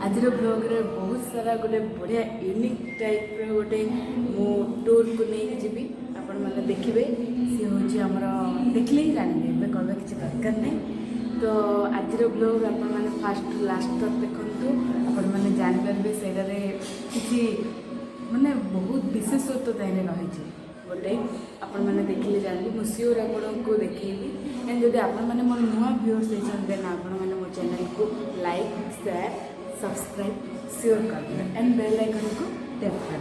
आज ब्लॉग बहुत सारा गोटे बढ़िया यूनिक टाइप गोटे मो टूर को नहीं जी आपण मैंने देखिए सी हूँ आमर देखले ही जानवे ए कहवा किसी दरकार नहीं। तो आज ब्लॉग आपण मैंने फास्ट लास्ट तक देखु आपण मैंने जानीपारे से किसी माने बहुत विशेषत्व तैयारी रही गोटे आपण मैंने देखिले जानवी मुझे सियोर आपण को देखेबी एंड जब आपण मैंने मोर नुआ व्यूअर्स होती देन आपण मैंने मो चैनल को लाइक शेयर सब्सक्राइब सियोर कर एंड बेल आइकन को टैप कर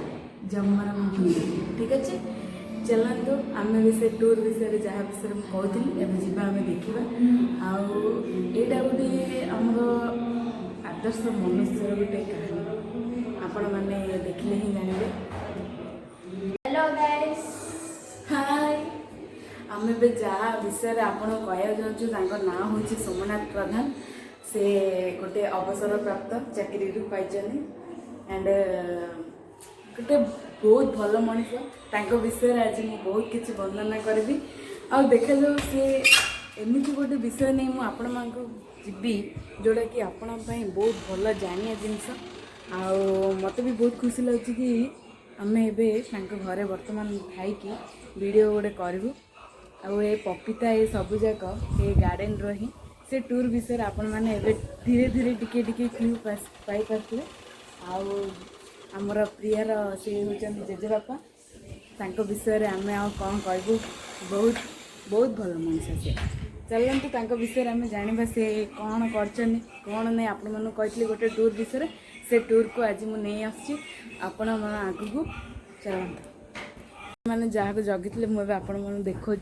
जमार ठीक अच्छे। चलते आम भी से टूर विषय जहाँ विषय कहती एवं जीवा आम देखा आईटा गोटे आमर आदर्श मनुष्यर गोटे कहानी आपण मैंने देखले ही जानवे। हेलो गाइस हाय आम जहाँ विषय आपन कह जाऊँ ना हूँ somanath प्रधान से गोटे अवसर प्राप्त चाकरी पाई एंड गोटे बहुत भल मनीष विषय आज मुझे बहुत किसी वर्णना करी आ देखा जाऊ सी एमती गोटे विषय नहीं मुझे आपण मानक जी जोड़ा कि आपण बहुत भल जानिया जिनस मत भी बहुत खुशी लगे कि आम एवं घरे बर्तमान खाई वीडियो गोटे करूँ आ पपीता ये सबू जाक ये गार्डन रही से टूर विषय आपण मैंने धीरे धीरे टिके टिके क्लू पाई पारे आमर प्रियार से होती जेजेबापा विषय आम कौन कहूँ बहुत बहुत भल मनुष्य से चलते विषय आम जाना से कौन कर कौन नहीं आपण मन कही गोटे टूर विषय से टूर को आज मुझे नहीं आपण आग को चलते मैंने जहाँ को जगी मुझे आपण मन देखा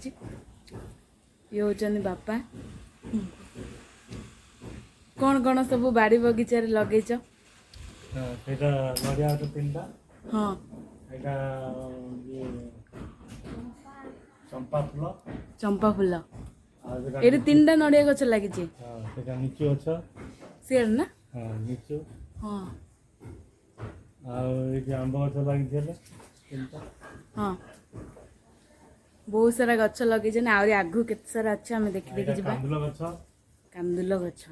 ये होती बापा कौन कौन सब बाड़ी बगीचा लगेच हाँ चंपा फूल ये तीन टा नड़िया गछ लगी सियाड़ ना हाँ आंब गछ लगी हाँ बहुत सारा गछ लगे आहरी आगु के सारा अच्छे आम देखी देखी जा कांदुल गछ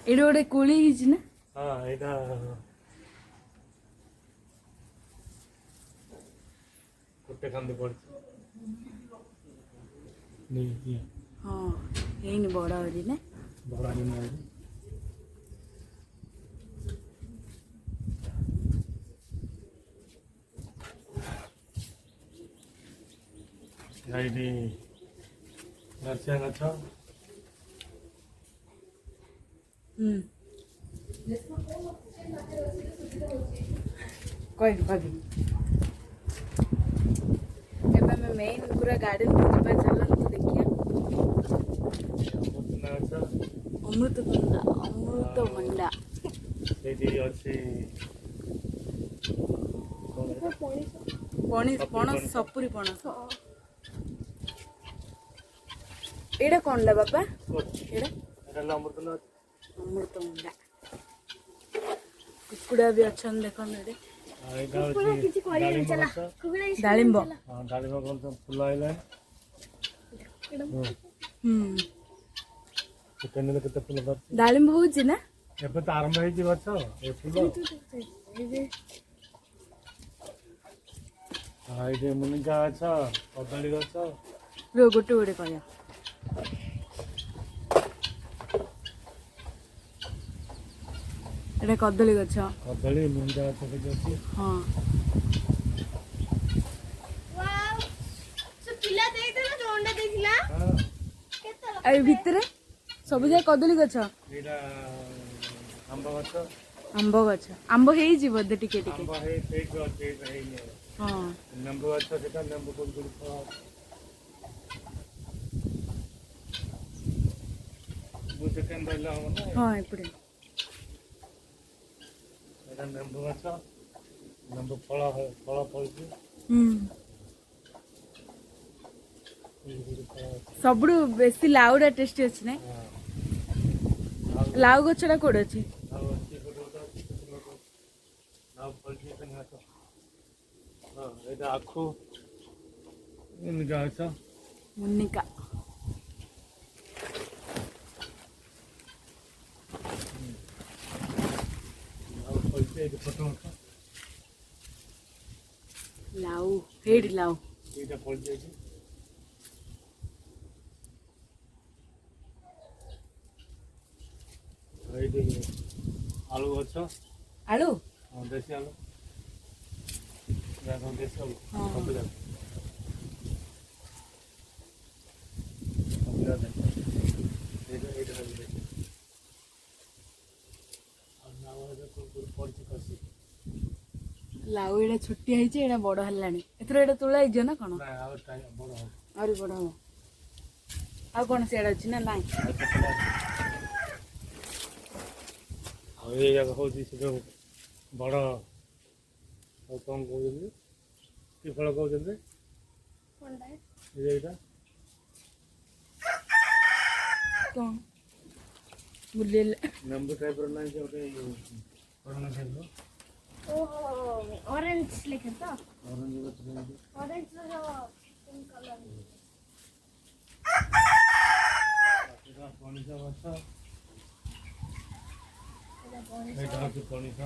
ये गोटे कोली ना हाँ एटा गोटे कांदी पड़छ नहीं हाँ ये बड़ा हरी ना बड़ा नहीं ये नरसिंह गछ कह मेन पूरा गार्डन को जा चलते देखिए अमृतभंडा पणस सपुरी पणस एटा कौन ला बापा अमृतभंडा कुकुड़ा भी अच्छा देखो डालिंब फुल आइला डालिंब होची ना एबे तो आरंभ होई गछ ए फुल हाय जे मुनिका अच्छा कदली गछ रो गोटे गोटे कहया एटा कदली गछ कदली मुनिका गछ के अछि हां वाओ सो पिला देख देला जो अंडा देखला हां ए भितरे सब जाय कदली गछ एटा आंब गछ आंब हेई जी बदे टिके टिके आंब हे फेक अछि रही ने हां नंबर अच्छा सेटा नंबर कोन कोन मुझे केन रहला हो ना हां एपड़े ଏଇଟା ନେମ୍ବୁ ଗଛ ନେମ୍ବୁ ଫଳ ଫଳୁଛି ସବୁଠୁ ବେଶୀ ଲାଉଟା ଟେଷ୍ଟି ଅଛି ନା? ଲାଉ ଗଛଟା କୋଉଠି ଅଛି? ଆଉ ଅଛି ଗୋଟେ ଗୋଟେ ଅଛି ଆଉ ଫଳୁଛି ଗଛ ହଁ ଏଇଟା ଆଖୁ ଏମିତି ଗଛ ମୁନିକା ଆଉ ଫଳୁଛି ଏଇଠି ଫଟୋ ଗଛ ଲାଉ ହେଇଠି ଲାଉ ଏଇଟା ଫଳୁଛି ଏଇଠି ଏଇଠି ଆଳୁ ଗଛ ଆଳୁ ହଁ ଦେଶୀ ଆଳୁ ଯାକ ଦେଶୀ ଆଳୁ ହଁ। ସବୁ ଯାକ ଏଇଟା ଏଇଟା ସବୁ ଦେଶୀ ଆଉ ନାଉ ପଡ଼ିଛି କଷି ଲାଉ ଏଇଟା ଛୋଟିଆ ହେଇଛି ଏଇଟା ବଡ ହେଲାଣି ଏଥର ଏଇଟା ତୁଳା ହେଇଯିବ ନା କଣ? ନାଇଁ ଆଉ ଟାଇମ୍ ବଡ଼ ହବ ଆହୁରି ବଡ ହବ ଆଉ କଣ ସିଆଡେ ଅଛି ନା ନାଇଁ? ଆଉ ଏଇ ଯାକ ହେଉଛି ସେ ଯେଉଁ ବଡ଼ ଆଉ କ'ଣ କହୁଛନ୍ତି କି ଫଳ କହୁଛନ୍ତି ଏଇଟା କଣ ବୁଲିଲେ ନେମ୍ବୁ ଟାଇପ୍ର ନାହିଁ ଯେ ଗୋଟେ କରୋନା ଟାଇପ୍ର ଓହୋ ଅରେଞ୍ଜ ଲେଖେ ତ ଅରେଞ୍ଜ ଗଛ ଯେମିତି ଅରେଞ୍ଜ ର ପିଙ୍କ କଲର ପଣିସ ଗଛ ଏଟା ପଣସ ଏଇଟା ହେଉଛି ପଣିସ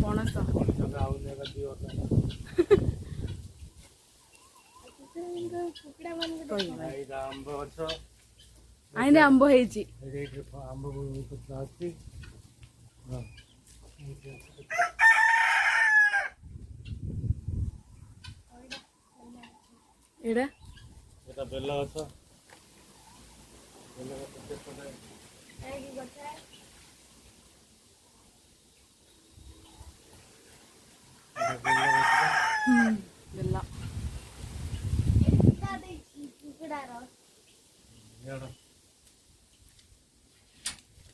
ପଣସ ପଣିସରେ ଆଉ ନେବା 2 ବର୍ଷ କୁକୁଡ଼ା ମାନଙ୍କୁ କହିବା ଏଇଟା ଆମ୍ବ ଗଛ ଆଇନେ ଆମ୍ବ ହେଇଛି ଏଇଠି ଆମ୍ବ ଅଛି ହଁ ଏଇଟା ଏଇଟା ବେଲ ଗଛ ବେଲ ଗଛ ସେପଟେ ଏଇ ଗଛ ବେଲ ଗଛ ବେଲ ଏଟା ଦେଇଛି କୁକୁଡ଼ାର ଇଆଡ଼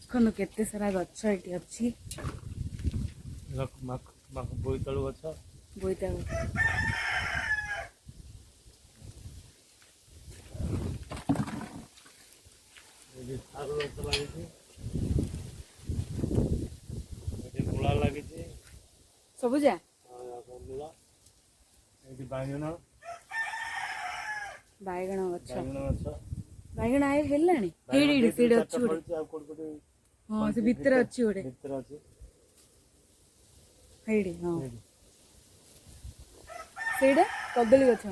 ଦେଖନ୍ତୁ କେତେ ସାରା ଗଛ ଏଠି ଅଛି ବୋଇତାଳୁ ଗଛ ବୋଇତାଳୁ ଏଠି ସାରୁ ଗଛ ଲାଗିଛି ଏଠି ମୂଳା ଲାଗିଛି ସବୁଜା ମୂଳା ଏଠି ବାଇଗଣ ବାଇଗଣ ଗଛ ଗଛ ବାଇଗଣ ଆଇ ହେଲାଣି ହେଇଠି ସେଇଠି ଅଛି ଗୋଟେ ଫଳିଛି ଆଉ କୋଉଠି କୋଉଠି ହଁ ସେ ଭିତରେ ଅଛି ଗୋଟେ ଭିତରେ ଅଛି ହେଇଠି ହଁ ଏଇଠି। ସେଇଟା କଦଳୀ ଗଛ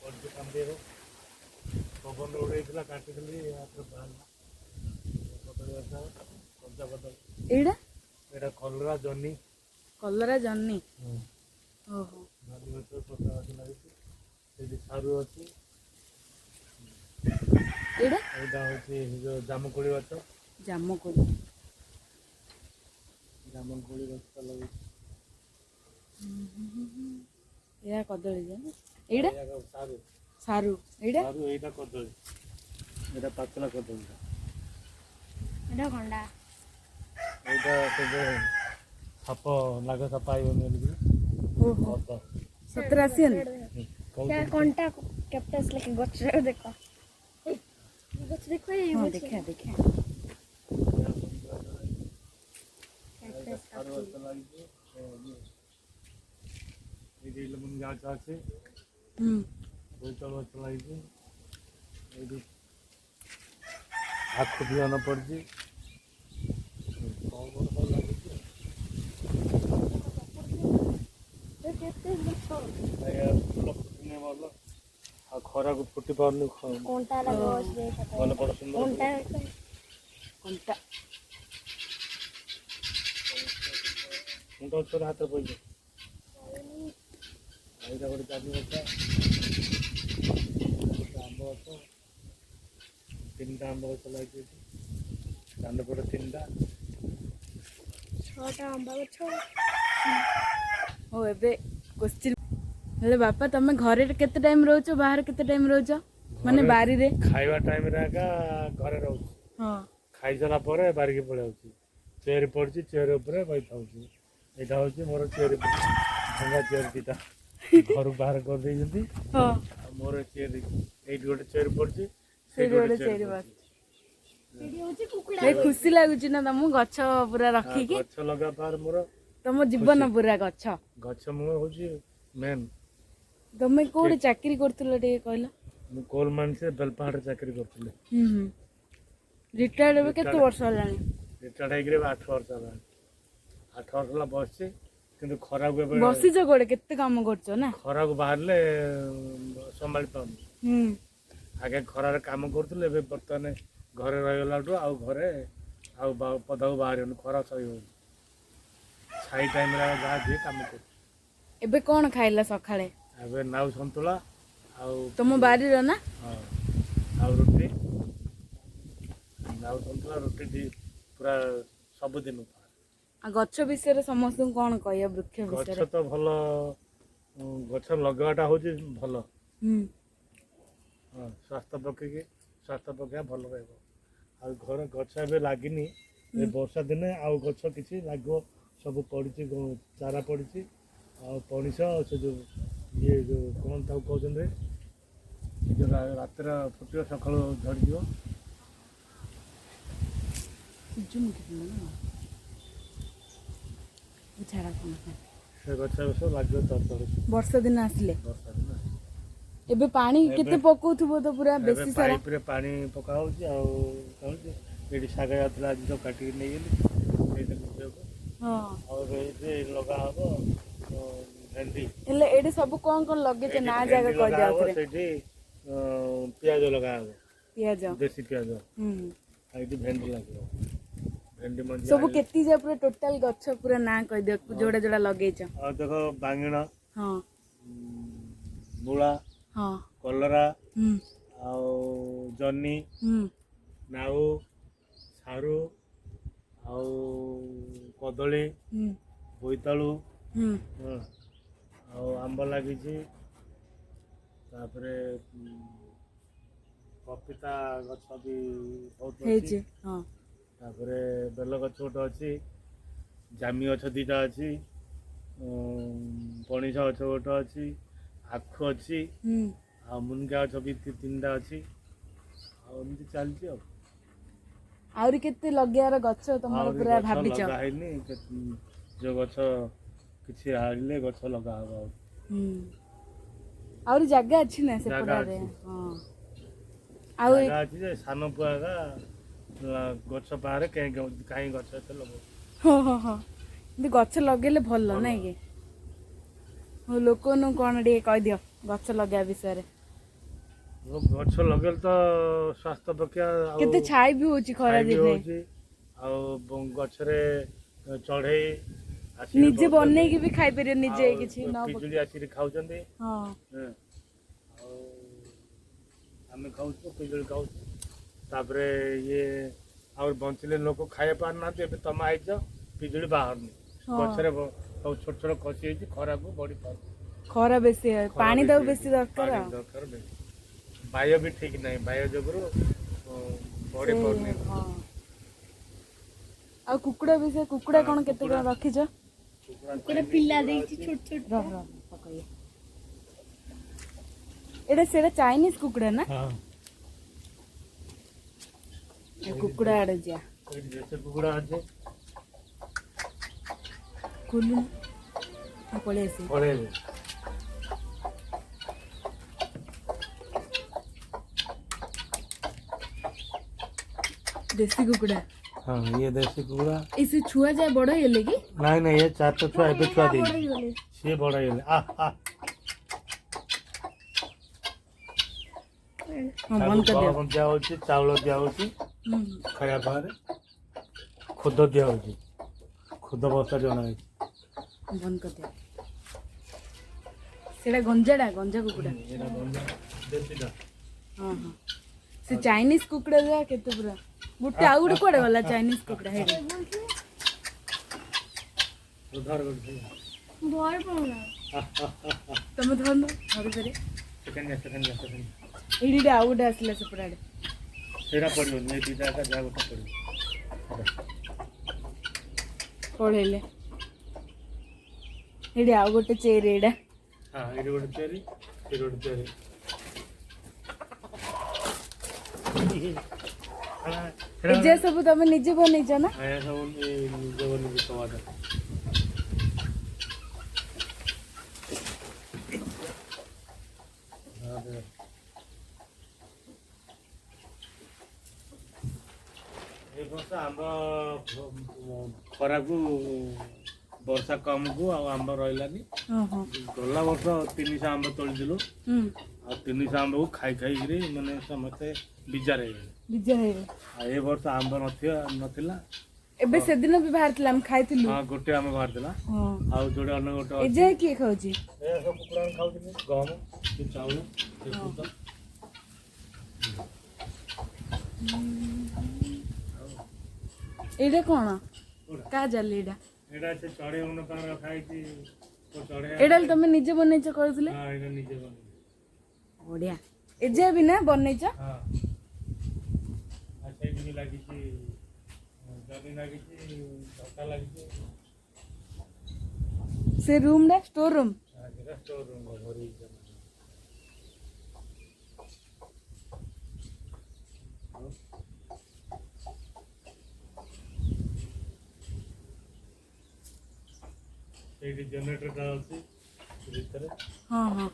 ପଡ଼ିଛି କାନ୍ଦିରେ ପବନ ଉଡ଼େଇଥିଲା କାଟିଥିଲି ହାତରେ ବାହାରିଲା କଦଳୀ ଗଛ କଞ୍ଚା କଦଳୀ ଏଇଟା ଏଇଟା କଲରା ଜହ୍ନି ଓହୋ ଜହ୍ନି ଗଛ କଞ୍ଚା ଗଛ ଲାଗିଛି ସେଇଠି ସାରୁ ଅଛି ଏଇଟା ଏଇଟା ହେଉଛି ଯେଉଁ ଜାମୁକୋଳି ଗଛ ଜାମୁକୋଳି ଜାମୁକୋଳି ଗଛ ଲାଗିଛି ଏଇଟା କଦଳୀ ଜହ୍ନି ଏଇଟା ସାରୁ ସାରୁ ଏଇଟା ସାରୁ ଏଇଟା କଦଳୀ ଏଇଟା ପାଚିଲା କଦଳୀଟା ଏଟା କଣ୍ଡା ଏଇଟା କେବେ ସାପ ନାଗ ସାପ ଆଇବନି ବୋଲିକି ଓହୋ ଅଦ ସତରେ ଆସିବନି क्या कौनटा कैप्टस लेके गच देखो गच देखो ये ହଁ गछ ଦେଖିଆ ଦେଖିଆ ସାରୁ ଗଛ ଲାଗିଛି ଏଇଠି ଲେମନ ଗଛ ଅଛି ବୋଇତାଳୁ ଗଛ ଲାଗିଛି ଏଇଠି ଆଖୁ ବିହନ ପଡ଼ିଛି କ'ଣ କ'ଣ ସବୁ ଲାଗିଛି केते गछ ଫୁଲ ଫୁଟିନି ଭଲ ଆଉ ଖରାକୁ ଫୁଟି ପାରୁନି कोनटा लगा गछ देखा ଭଲ ବଡ଼ ସୁନ୍ଦର कोनटा କଣ୍ଟା ମୁଣ୍ଡ ଛୋଟ ହାତରେ ପଡ଼ିଛି ଏଇଟା ଗୋଟେ ଚାଲି ଗଛ ଗୋଟେ ଆମ୍ବ ଗଛ 3ଟା ଆମ୍ବ ଗଛ ଲାଗିଛି ଏଠି ଦାଣ୍ଡ ପଟେ 3ଟା 6टा आंबा गछ ହଉ ଏବେ କୋଶ୍ଚିନ୍ ହେଲେ ବାପା ତମେ ଘରେ କେତେ ଟାଇମ୍ ରହୁଛ ବାହାରେ କେତେ ଟାଇମ୍ ରହୁଛ ମାନେ ବାରିରେ ଖାଇବା ଟାଇମ୍ରେ ଆକା ଘରେ ରହୁଛି ହଁ ଖାଇସାରିଲା ପରେ ବାରିକି ପଳେଇ ଯାଉଛି ଚେୟାର ପଡ଼ିଛି, ଚେୟାର ଉପରେ ବସିଥାଉଛି। ଏଇଟା ହେଉଛି ମୋର ଚେୟାର, ଭଙ୍ଗା ଚେୟାର ଦିଟା ଘରୁ ବାହାର କରିଦେଇଛନ୍ତି। ହଁ ଆଉ ମୋର ଚେୟାର ଏଇଠି ଗୋଟେ ଚେୟାର ପଡ଼ିଛି, ସେଇଠି ଗୋଟେ ଚେୟାର ପଡ଼ିଛି। ଖୁସି ଲାଗୁଛି ନା ତମକୁ ଗଛ ପୁରା ରଖିକି? ଗଛ ଲଗା ପାର ମୋର ତମ ଜୀବନ ପୁରା ଗଛ। ଗଛ ମୁଁ ହେଉଛି ମେନ୍। ତମେ କୋଉଠି ଚାକିରି କରୁଥିଲ ଟିକେ କହିଲ? ମୁଁ କୋଲ ମାଇନ୍ସରେ ବେଲପାହାଡ଼ରେ ଚାକିରି କରୁଥିଲି। ରିଟାୟାର୍ଡ ଏବେ କେତେ ବର୍ଷ ହେଲାଣି? ରିଟାୟାର୍ଡ ହେଇକିରି ଏବେ 8 ବର୍ଷ ହେଲାଣି। 8 ବର୍ଷ ହେଲା ବସିଛି, କିନ୍ତୁ ଖରାକୁ ଏବେ ବସିଛ କୋଉଠି? କେତେ କାମ କରୁଛ ନା? ଖରାକୁ ବାହାରିଲେ ସମ୍ଭାଳି ପାରୁନି। ଆଗେ ଖରାରେ କାମ କରୁଥିଲେ, ଏବେ ବର୍ତ୍ତମାନ ଘରେ ରହିଗଲାଠୁ ଆଉ ଘରେ ଆଉ ପଦାକୁ ବାହାରିବନି, ଖରା ସହି ହଉନି। ଛାଇ ଟାଇମରେ ଯାହା ଯିଏ କାମ କରୁଛି। ଏବେ କଣ ଖାଇଲା ସକାଳେ? ଏବେ ନାଉ ସନ୍ତୁଳା ଆଉ ତମ ବାରିର ନା? ହଁ, ଆଉ ରୁଟି। ନାଉ ସନ୍ତୁଳା ରୁଟି ପୁରା ସବୁଦିନ। ଆଉ ଗଛ ବିଷୟରେ ସମସ୍ତଙ୍କୁ କଣ କହିବ? ବୃକ୍ଷ ବିଷୟରେ ଗଛ ତ ଭଲ, ଗଛ ଲଗାଇବାଟା ହେଉଛି ଭଲ। ହଁ, ସ୍ୱାସ୍ଥ୍ୟ ପକ୍ଷେ ଭଲ ରହିବ। ଆଉ ଘର ଗଛ ଏବେ ଲାଗିନି, ଏ ବର୍ଷା ଦିନେ ଆଉ ଗଛ କିଛି ଲାଗିବ। ସବୁ ପଡ଼ିଛି, ଚାରା ପଡ଼ିଛି। ଆଉ ପଣିସ, ସେ ଯେଉଁ ଇଏ ଯେଉଁ କ'ଣ ତାକୁ କହୁଛନ୍ତି, ଯେଉଁ ରାତିରେ ଫୁଟିବ ସକାଳୁ ଝଡ଼ିଯିବ। ସେ ଗଛ ସବୁ ଲାଗିବ ତରତର ବର୍ଷା ଦିନ ଆସିଲେ। ବର୍ଷା ଦିନ ଏବେ ପାଣି କେତେ ପକଉଥିବ ତ ପୁରା ବେଶୀ ସାରା? ପାଇପ୍ରେ ପାଣି ପକା ହେଉଛି। ଆଉ ଏଇଠି ଶାଗ ଯାଉଥିଲା, ଆଜି ସବୁ କାଟିକି ନେଇଗଲି ସେଇଟା ନିଜକୁ। ଆଉ ଏଇଠି ଲଗା ହବ ଭେଣ୍ଡି। ହେଲେ ଏଇଠି ସବୁ କଣ କଣ ଲଗେଇଛ? ନା ଜାଗା କହିଦିଅ ଆଉଥରେ। ସେଇଠି ପିଆଜ ଲଗା ହବ, ପିଆଜ, ଦେଶୀ ପିଆଜ। ଏଇଠି ଭେଣ୍ଡି ଲାଗିବ, ଭେଣ୍ଡି ମଞ୍ଜି ସବୁ କେତେ ଯା ପୁରା ଟୋଟାଲ ଗଛ ପୁରା ନାଁ କହିଦିଅ, ଯୋଉଟା ଯୋଉଟା ଲଗେଇଛ। ଆଉ ଦେଖ, ବାଙ୍ଗିଣ, ହଁ, ମୂଳା, ହଁ, କଲରା, ଆଉ ଜହ୍ନି, ନାଉ, ସାରୁ, ଆଉ କଦଳୀ, ବୋଇତାଳୁ, ଆଉ ଆମ୍ବ ଲାଗିଛି। ତାପରେ ପପିତା ଗଛ ବି ବହୁତ ଅଛି। ତାପରେ ବେଲ ଗଛ ଗୋଟେ ଅଛି, ଜାମି ଗଛ ଦିଟା ଅଛି, ପଣିସ ଗଛ ଗୋଟେ ଅଛି, ଆଖୁ ଅଛି, ଆଉ ମୁନଗା ଗଛ ବି 3ଟା ଅଛି। ଆଉ ଏମିତି ଚାଲିଛି। ଆଉ ଆହୁରି କେତେ ଲଗେଇବାର ଗଛ ତମର ପୁରା ଭାବିଛ? ଲଗା ହେଇନି, ଯୋଉ ଗଛ କିଛି ହାରିଲେ ଗଛ ଲଗା ହବ। ଆହୁରି ଜାଗା ଅଛି ନା ସେପଟରେ? ଆଉ ଜାଗା ଅଛି ଯେ ସାନ ପୁଅ ଗଛ ବାହାରେ କାହିଁ ଗଛ ଏତେ ଲଗଉ। କିନ୍ତୁ ଗଛ ଲଗେଇଲେ ଭଲ ନାଇଁ କି? ଲୋକମାନଙ୍କୁ କଣ ଟିକେ କହିଦିଅ ଗଛ ଲଗେଇବା ବିଷୟରେ। ଗଛ ଲଗେଇଲେ ତ ସ୍ୱାସ୍ଥ୍ୟ ପକ୍ଷେ କେତେ ଛାଇ ବି ହଉଛି ଖରା ଦିନେ। ଆଉ ଗଛରେ ଚଢ଼େଇ ନିଜେ ବନେଇକି ବି ଖାଇପାରିବ, ନିଜେ କିଛି ପିଜୁଳି ଆସିକି ଖାଉଛନ୍ତି। ଆଉ ଆମେ ଖାଉଛୁ, ପିଜୁଳି ଖାଉଛୁ। ତାପରେ ଇଏ ଆଉ ବଞ୍ଚିଲେ ଲୋକ ଖାଇବା ପାରୁନାହାନ୍ତି। ଏବେ ତମେ ଆଇଛ, ପିଜୁଳି ବାହାରୁନି, ଗଛରେ ସବୁ ଛୋଟ ଛୋଟ ଖସି ହେଇଛି, ଖରାକୁ ବଢି ପାରୁନି। ଖରା ବେଶୀ, ପାଣି ଦଉ ବେଶୀ ଦରକାର। ବାୟୁ ବି ଠିକ ନାହିଁ, ବାୟୁ ଯୋଗୁରୁ ବଢି ପାରୁନି। ଆଉ କୁକୁଡ଼ା ବିଷୟ, କୁକୁଡ଼ା କଣ କେତେ କଣ ରଖିଛ? କୁକୁଡ଼ା ପିଲା ଦେଇଛି ଛୋଟ ଛୋଟ। ଏଇଟା ସେଟା ଚାଇନିଜ କୁକୁଡ଼ା ନା? କୁକୁଡ଼ା ଆଡେ ଯା, କୁକୁଡ଼ା ଅଛି। ପଳେଇ ଆସି ଦେଶୀ କୁକୁଡ଼ା। ହଁ, ଇଏ ଦେଶୀ କୁକୁଡ଼ା। ସେ ଛୁଆ ଯାଏ ବଡ ହେଇଗଲେ କି? ନାଇଁ ନାଇଁ, ଏ 4ଟା ଛୁଆ ଏବେ ଛୁଆ ଦେଇଛି, ସିଏ ବଡ ହେଇଗଲେ। ଦିଆହଉଛି, ଚାଉଳ ଦିଆହଉଛି ଖାଇବା ପାଖରେ, ଖୁଦ ଦିଆହଉଛି, ଖୁଦ ବସ୍ତା ଜଣା ହେଇଛି। ବନ୍ଦ କରିଦିଅ। ସେଟା ଗଞ୍ଜାଟା, ଗଞ୍ଜା କୁକୁଡ଼ା। ସେ ଚାଇନିଜ କୁକୁଡ଼ା ଯା କେତେ ପୁରା ଗୋଟେ, ଆଉ ଗୋଟେ କୁଆଡେ ଗଲା ଚାଇନିଜ କୁକୁଡ଼ା? ତମେ ଧରୁନ, ଧରିପାରେ ଏଇଠି ଆଉ ଗୋଟେ ଆସିଲା ସେପଟେ ଆଡେ। ସେଇଟା ପଡ଼ିବନି, ଏ 2ଟା ଯାହା ଗୋଟେ ପଡ଼ିବ। पढ़ेले एडी आउ गोटे चेरी एडा हां एडी गोटे चेरी एडी गोटे चेरी जे सब तुम निजे बनैछ ना हां सब निजे बनी टमाटर खरा को वर्षा कम को आंब रही गला वर्ष 300 आंब तोड़िलु आ 300 आंब को खाई खाई माने समस्ते बिजार ए वर्ष आंब नथिला एबे से दिन भी बाहर थिला हम खाइतिलु हां गोटे आंब बाहर दिला आ जोडे अन्न गोटे ए जे की खाउची ए सब कुकुरा खाउती गहम कि चाउल एडा कोन का जाली एडा एडा से चढ़े उन पर खाई थी तो चढ़े एडा तुम निजे बनैछ करथिले हां एडा निजे बने ओडिया ए जे भी ना बनैछ हां अच्छा भी लागी छी जदी लागी छी धक्का लागी छी से रूम ना स्टोर रूम हां जेरा स्टोर रूम भरी जनरेटर का अछि भीतर हां हां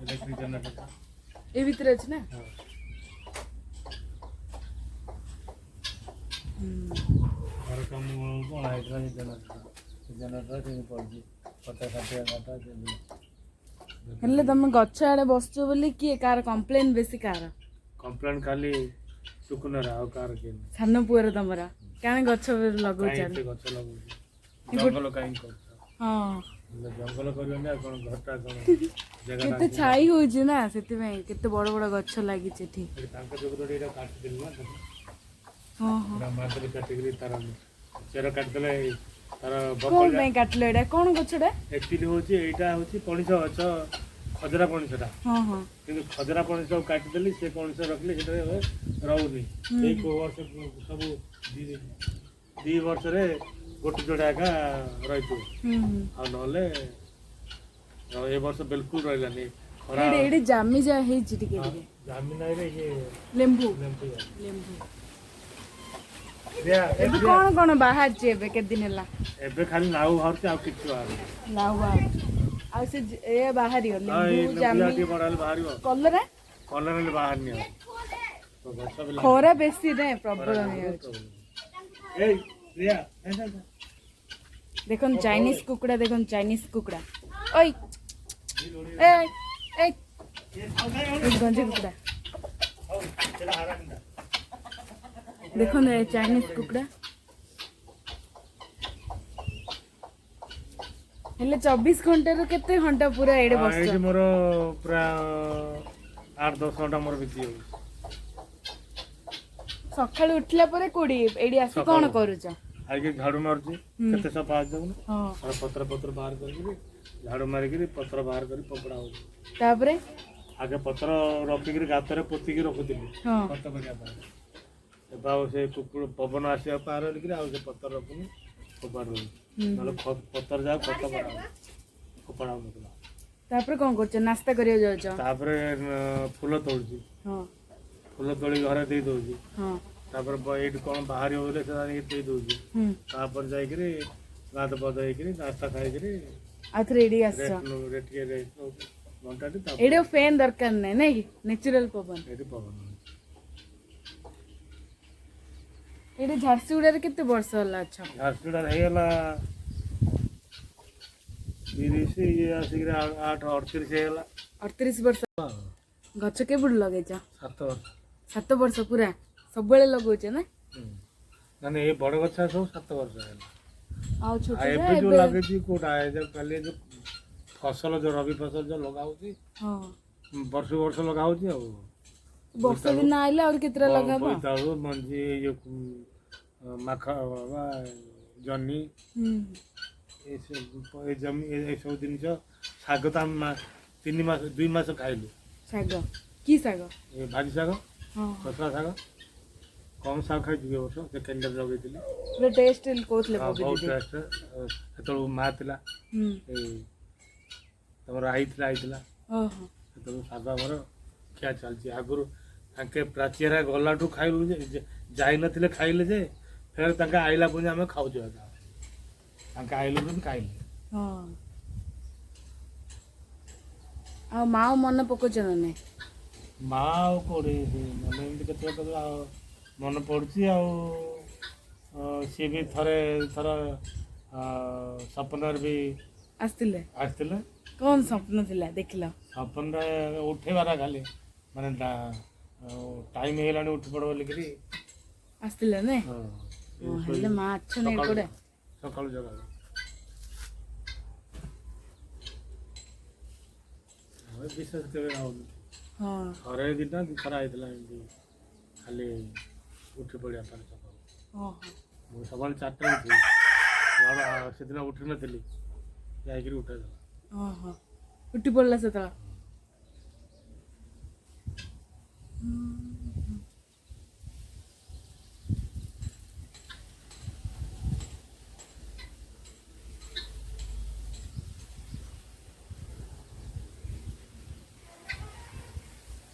इलेक्ट्रिक जनरेटर ए भीतर अछि ना हां घर काम कोन आइत्रा जनरेटर से पड़जी 50-60 घंटा चली हेले तुम गच्छ आड़े बसचो बोली कि कार कंप्लेन बेसी कार कंप्लेन खाली टुकुनर आ कार के सानो पुअर तमरा काने गच्छ लगौ काई चाल से गछ लगौ जंगल काई कर हां जंगल करियो ना कोन घरटा कोन जगह केते छाई होई जे ना सेति में केते बड़ बड़ गच्छ लागि छै ठी तांका जोग तो एटा काट दिल ना हां हां मात्र कैटेगरी तारा चेर काट देले तारा कोन बकल में काटलो एडा कोन गच्छडा एक्चुअली होची एटा होची पणिस गछ खजरा पणिसटा हां हां किंतु खजरा पणिस काट देली से पणिस रखले सेटा रहउनी एक वर्ष सब 2 वर्ष रे गोटे जोड़ा का रहितो आ नले ए वर्ष बिल्कुल रहलानी खरा एडे जामी जा हे छि टिके टिके जामी नै रे ये लेंबू या एबे कोन बाहर छै एबे के दिन ला एबे खाली नाउ हर आ किछु आ नाउ आ से ए बाहर हो लेंबू जामी बड़ाल बाहर हो कलर ले बाहर नहीं तो गछ खरा बेसी नै प्रॉब्लम है ए रिया ऐसा देखन चाइनीज कुकड़ा देखन चाइनीज कुकड़ा ओय ए ए गंजे कुकड़ा देखन चाइनीज कुकड़ा हेले 24 घंटा रो केते घंटा पूरा एडे बस ए मोर पूरा 8-10 घंटा मोर बिती हो सकाळ उठला परे कोडी एडी आसी कोन करूछ आगे झाड़ू मारजी केते सफा आ जाऊ हां और पत्र बाहर करके झाड़ू मार के पत्र बाहर कर पकड़ा हो तापरे आगे पत्र रखी के गात रे पोती के रखुतिली हां पत्र बजा पार एबाव से कुकुर पवन आसी पार के आ से पत्र रखुनी पकड़ दो मतलब पत्र जा पत्र पकड़ा मतलब तापरे कोन करछ नाश्ता करियो जाउछ तापरे फूल तोड़जी हां फूल तोड़ी घरे दे दोजी हां तापर एट कौन बाहर हो बोले दे दोजी तापर जाई करी गात बदई करी नाश्ता खाई करी आथरे रेडी आछ रेट के रेट घंटा टी तापर एडो फैन दरकार नै नै नेचुरल पवन एटी पवन एडे झारसुडा रे केते वर्ष होला अच्छा झारसुडा हेला 30 ये आसी 8 38 हेला 38 वर्ष गछ के बुड लगेछ 7 वर्ष 7 वर्ष पूरा सब बेले लगौछ ना माने ए बड़ गछा सब 7 वर्ष हेला आ छोटे आ एबे जो लागे छी कोडा है जब पहले जो फसल जो रबी फसल जो लगाउ छी हां वर्ष लगाउ छी आ वर्ष दिन आइला और कितरा लगाबो बोइतालु मंजी ये माखा जन्नी ए जमी ए सब दिन जो साग त 3 मास 2 मास खाइलु साग की साग ए भाजी साग हां खसरा साग कम ଶାଗ ଖାଇଛି ଏ ବର୍ଷ ସେକେଣ୍ଡରେ ଲଗେଇଥିଲି ପୁରା ଟେଷ୍ଟ କହୁଥିଲେ ବହୁତ ପକେଇ ଦିଦି। ଟେଷ୍ଟ ସେତେବେଳକୁ ମା ଥିଲା ଏଇ ତମର ଆଇଥିଲା ଓହୋ ସେତେବେଳକୁ ଶାଗ ଆମର ଖିଆ ଚାଲିଛି ଆଗରୁ ତାଙ୍କେ ପ୍ରାଚୀରା ଗଲାଠୁ ଖାଇଲୁ ଯେ ଯାଇନଥିଲେ ଖାଇଲେ ଯେ ଫେର ତାଙ୍କେ ଆଇଲା ପୁଣି ଆମେ ଖାଉଛୁ ଏକା ତାଙ୍କେ ଆଇଲୁ ପୁଣି ଖାଇଲେ ହଁ ଆଉ ମା ମନେ ପକଉଛ ନା ନାଇଁ? ମା ଆଉ କୋଉଠି ମାନେ ଏମିତି କେତେବେଳେ ଆଉ ମନେ ପଡ଼ୁଛି ଆଉ ସିଏ ବି ଥରେ ଥର ସପନରେ ବି ଆସିଥିଲେ? ଆସିଥିଲେ କଣ ସ୍ୱପ୍ନ ଥିଲା ଦେଖିଲ? ସପନରେ ଉଠେଇବାର ଖାଲି ମାନେ ଟାଇମ୍ ହେଇଗଲାଣି ଉଠି ପଡ଼ ବୋଲିକିରି ଆସିଥିଲେ ନାଇଁ? ହଁ ହେଲେ ମା ଅଛନ୍ତି ଏପଟେ। ସକାଳୁ ସକାଳୁ ବିଶେଷ କେବେ ହଉନି ହଁ ଥରେ ଦିନ ଦିଥର ହେଇଥିଲା ଏମିତି ଖାଲି ଉଠି ପଡ଼ିବା ପାଇଁ ସକାଳୁ ଓହୋ ମୁଁ ସକାଳୁ 4ଟାରେ ଉଠିବି ବାବା ସେଦିନ ଉଠି ନଥିଲି ଯାଇକିରି ଉଠେଇଦେଲା ଓହୋ ଉଠି ପଡ଼ିଲା ସେତେବେଳେ।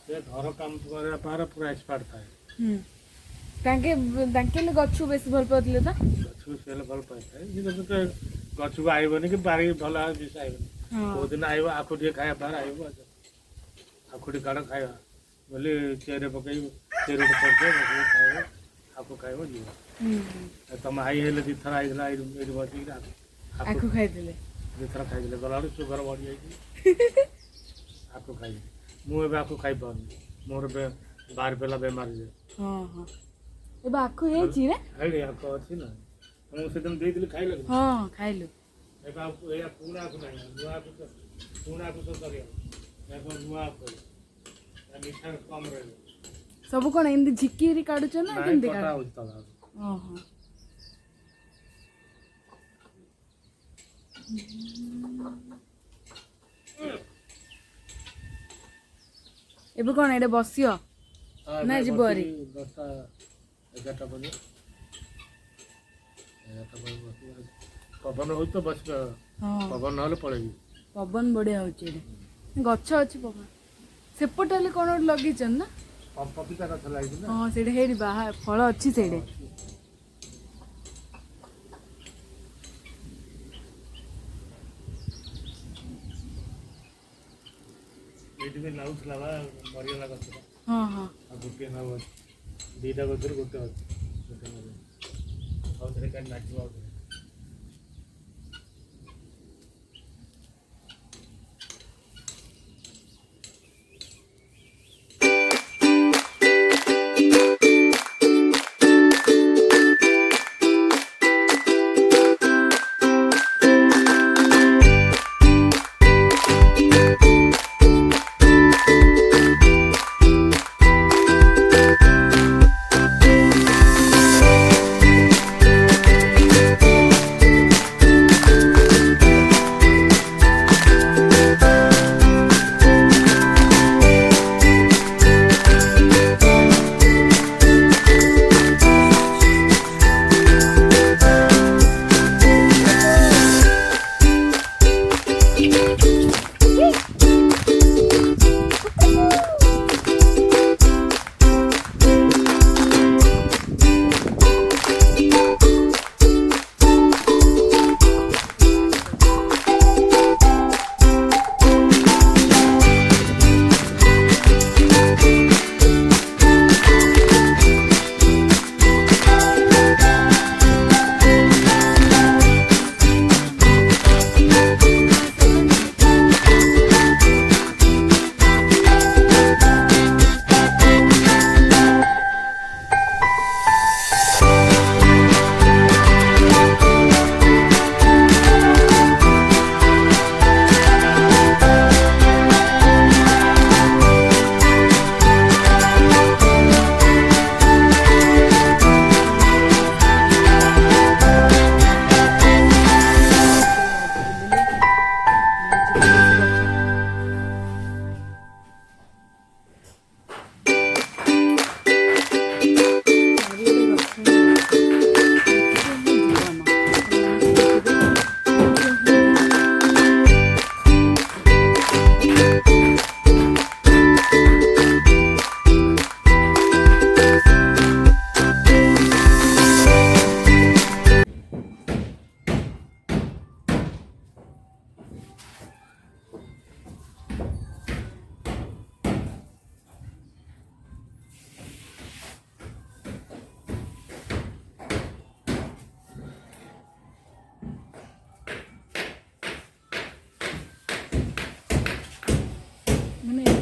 ସେ ଘର କାମ କରିବା ପାଖରେ ପୁରା ଏକ୍ସପର୍ଟ ଥାଏ ତାଙ୍କେ ହେଲେ ଗଛକୁ ବେଶୀ ଭଲ ପାଉଥିଲେ ତ? ଗଛକୁ ସେ ହେଲେ ଭଲ ପାଇଥାଏ ସେ ଗଛକୁ ଆଇବନି କି ବାରି ଭଲ ବିଷ ଆଇବନି କେଉଁଦିନ ଆଇବ ଆଖୁ ଟିକେ ଖାଇବା ପାଖରେ ଆଇବ ଆଖୁଟି କାଢ଼ ଖାଇବା ବୋଲି ଚେୟାରରେ ପକେଇ ଚେୟାର ପଡ଼ିଥିବ ଖାଇବ ଆଖୁ ଖାଇବ ଯିବ ତମ ଆଇ ହେଲେ ଦିଥର ଆଇଥିଲା ଏଇଠି ବସିକିରି ଆଖୁ ଖାଇଥିଲେ ଦିଥର ଖାଇଥିଲେ ଗଲାବେଳକୁ ସୁଗର ବଢ଼ିଯାଇଛି ଆଖୁ ଖାଇଲି ମୁଁ ଏବେ ଆଖୁ ଖାଇପାରୁନି ମୋର ବାହାରି ପଡ଼ିଲା ବେମାର ଯେ ହଁ ହଁ ଏବେ ଆଖୁ ହେଇଛି ନା? ଖାଇଲି ଆଖୁ ଅଛି ନା ମୁଁ ସେଦିନ ଦେଇଥିଲି ଖାଇଲ ହଁ ଖାଇଲୁ। ଏବେ ଏଇଆ ପୁରୁଣା ଆଖୁ ନାହିଁ ନୂଆ ଆଖୁ ପୁରୁଣା ଆଖୁ ସବୁ ସରିଗଲା ଏବେ ନୂଆ ଆଖୁ ମିଠା କମ୍ ରହିବ ସବୁ କଣ ଏମିତି ଝିକିରି କାଢୁଛ ନା କେମିତି କଟା କାଢୁ? ହେଉଛି ତଳ ଓହୋ ଏବେ କଣ ଏଇଟା ବସିବ ନା ଯିବ ଆରି? 10ଟା 11ଟା ପର୍ଯ୍ୟନ୍ତ ପବନ ହେଉଛି ତ ବସିବ ହଁ ପବନ ନହେଲେ ପଳେଇବି ପବନ ବଢିଆ ହଉଛି ଏଠି ଗଛ ଅଛି ପବନ ସେପଟେ ହେଲେ କଣ ଗୋଟେ ଲଗେଇଛନ୍ତି ନା? ପପିତା ଗଛ ଲାଗିଛି ନା ହଁ ସେଇଟା ହେଇଠି ଫଳ ଅଛି ସେଇଠି। ଏଇଠି ବି ଲାଗୁଥିଲା ବା ମରିଗଲା ଗଛଟା ହଁ ହଁ ଆଉ ଗୋଟିଏ ନାଉ ଅଛି ଦୁଇଟା ଗଛରୁ ଗୋଟେ ଅଛି ଆଉ ଥରେ କାଲି ନାଚିବ ଆଉ ଥରେ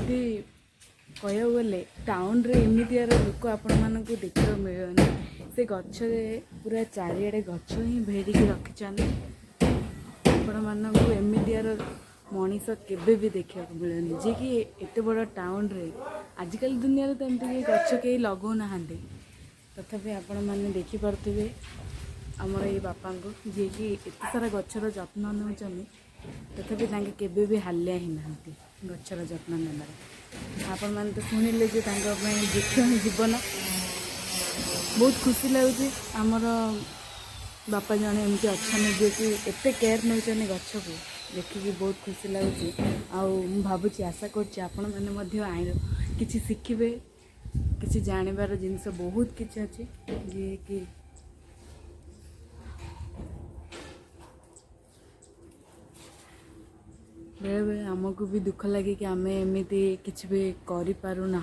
जदि कहू गले टाउन रे एमतीार लोक आपण मानक देखा मिलनी से गछ पूरा चारिड़े गछ ही भेड़िकी रखिंट आपण मानक एमतीार मनीष केवे भी देखा मिलनी जी कि एत बड़ टाउन रे आजिकल दुनिया तो एमती गछ कहीं लगौना तथापि आपण मैंने देखिपे आमर ये बापा को जी कि एत सारा गचर जत्न नौ तथापि केवे भी हालिया ही ना गचर जत्न नेबार आपण मैंने तो शुणिले वृक्ष ही जीवन बहुत खुशी लगुच आमर बापा जन एमती अच्छा जी कि एत केयर नौ गछ को देखिकी बहुत खुशी लगुच भावुँ आशा कर किसी शिखिबे किसी जानिबार जिनस बहुत किसी अच्छे जी कि बेले बेले आमको भी दुख लगे कि आम एमती किसी भी करूना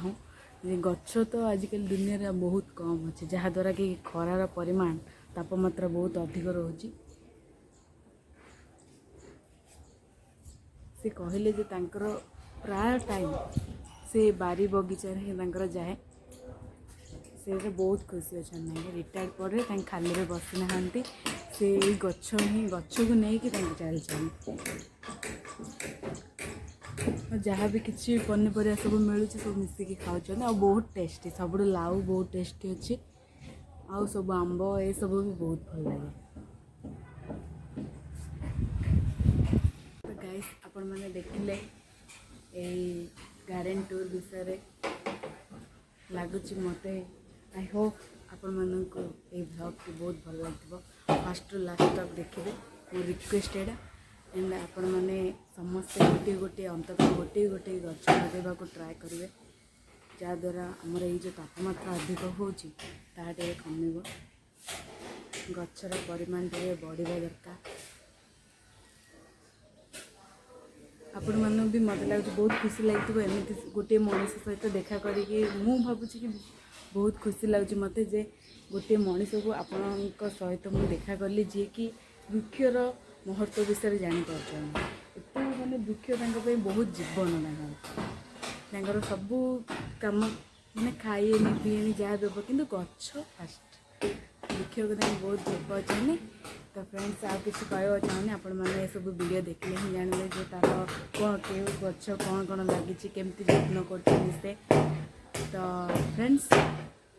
गछ तो आजिकल दुनिया रे बहुत कम अच्छे जहाँद्वारा कि खरार परिमाण तापमात्रा बहुत अधिक रोचे से कहले जे तांकर प्राय टाइम से बारी बगीचार ही जाए से बहुत खुशी अच्छा रिटायर्ड पर खाली में बसी ना से गछ ही गछ को लेकिन चलते जहाँ भी किसी पनीपरिया सब मिलूँ सब मिसिकी खाऊँ आ बहुत टेस्टी सब लाउ बहुत टेस्टी अच्छे आउ सब आंब ये सब भी बहुत भल लगे तो गाइस आपण मैंने देखिले गार्डन टूर विषय लगुच मत आई होप आपण मानक ये ब्लॉग टी बहुत भल लगे फास्ट लास्ट तक देखिए मो रिक्वेस्ट एटा एंड आपण मैंने समस्ते गोटे गोटे अंत गोटे गोटे गछ लगे ट्राए करेंगे जहाँद्वारा आमर ये जो तापमात्रा अधिक होता कम गचर परिमाण बढ़ा दरकार आपण मानक भी मत लगे बहुत खुशी लगे एमती गोटे मनीष सहित देखा करी भावुँ कि बहुत खुशी लगे मत जे गोटे मनीष को आपण सहित मुझे देखा कली जी कि वृक्षर महत्व विषय जापर माने वृक्ष बहुत जीवन तांकर सबू कम मैंने खाए पीए जहाँ देव कि गछ फास्ट वृक्ष को बहुत जीव अच्छे तो फ्रेंड्स आ किसी कहवा चाहूनी आपण मैंने सब वीडियो देखले ही जानवे जो तार कौन के गछ कौन कौन लगी केमती जत्न कर तो फ्रेंड्स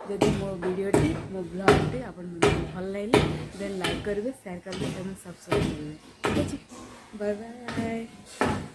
जदि मो वीडियोटी मो ब्लॉगटी आपण भल लगे देन लाइक करेंगे शेयर करेंगे सब्सक्राइब करेंगे ठीक है बाय बाय।